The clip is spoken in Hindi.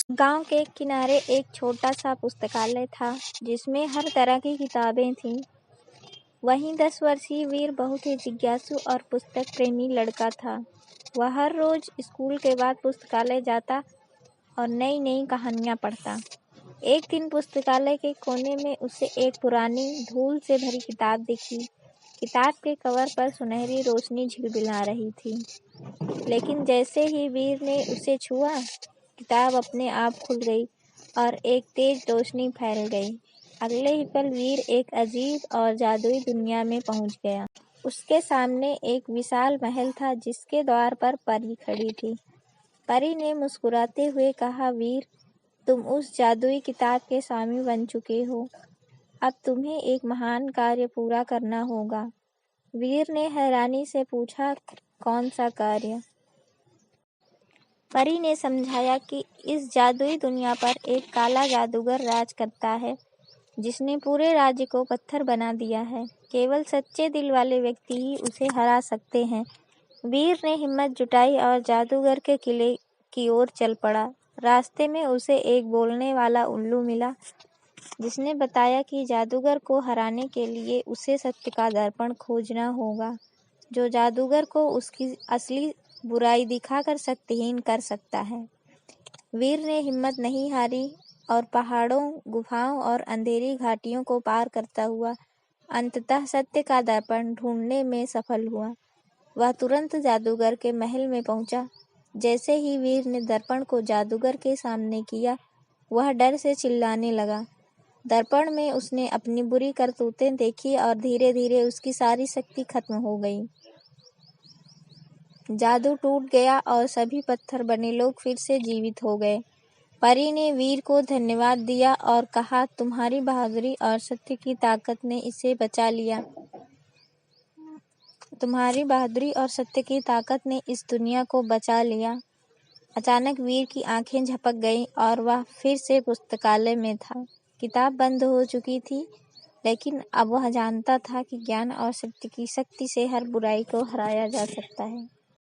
गांव के किनारे एक छोटा सा पुस्तकालय था जिसमें हर तरह की किताबें थीं। वहीं 10 वर्षीय वीर बहुत ही जिज्ञासु और पुस्तक प्रेमी लड़का था। वह हर रोज स्कूल के बाद पुस्तकालय जाता और नई नई कहानियां पढ़ता। एक दिन पुस्तकालय के कोने में उसे एक पुरानी धूल से भरी किताब दिखी। किताब के कवर पर सुनहरी रोशनी झिलमिला रही थी, लेकिन जैसे ही वीर ने उसे छुआ, किताब अपने आप खुल गई और एक तेज रोशनी फैल गई। अगले ही पल वीर एक अजीब और जादुई दुनिया में पहुंच गया। उसके सामने एक विशाल महल था जिसके द्वार पर परी खड़ी थी। परी ने मुस्कुराते हुए कहा, वीर, तुम उस जादुई किताब के स्वामी बन चुके हो। अब तुम्हें एक महान कार्य पूरा करना होगा। वीर ने हैरानी से पूछा, कौन सा कार्य? परी ने समझाया कि इस जादुई दुनिया पर एक काला जादूगर राज करता है, जिसने पूरे राज्य को पत्थर बना दिया है। केवल सच्चे दिल वाले व्यक्ति ही उसे हरा सकते हैं। वीर ने हिम्मत जुटाई और जादूगर के किले की ओर चल पड़ा। रास्ते में उसे एक बोलने वाला उल्लू मिला, जिसने बताया कि जादूगर को हराने के लिए उसे सत्य का दर्पण खोजना होगा, जो जादूगर को उसकी असली बुराई दिखाकर शक्तिहीन कर सकता है। वीर ने हिम्मत नहीं हारी और पहाड़ों, गुफाओं और अंधेरी घाटियों को पार करता हुआ अंततः सत्य का दर्पण ढूंढने में सफल हुआ। वह तुरंत जादूगर के महल में पहुंचा। जैसे ही वीर ने दर्पण को जादूगर के सामने किया, वह डर से चिल्लाने लगा। दर्पण में उसने अपनी बुरी करतूतें देखी और धीरे धीरे उसकी सारी शक्ति खत्म हो गई। जादू टूट गया और सभी पत्थर बने लोग फिर से जीवित हो गए। परी ने वीर को धन्यवाद दिया और कहा, तुम्हारी बहादुरी और सत्य की ताकत ने इसे बचा लिया। तुम्हारी बहादुरी और सत्य की ताकत ने इस दुनिया को बचा लिया। अचानक वीर की आंखें झपक गईं और वह फिर से पुस्तकालय में था। किताब बंद हो चुकी थी, लेकिन अब वह जानता था कि ज्ञान और सत्य की शक्ति से हर बुराई को हराया जा सकता है।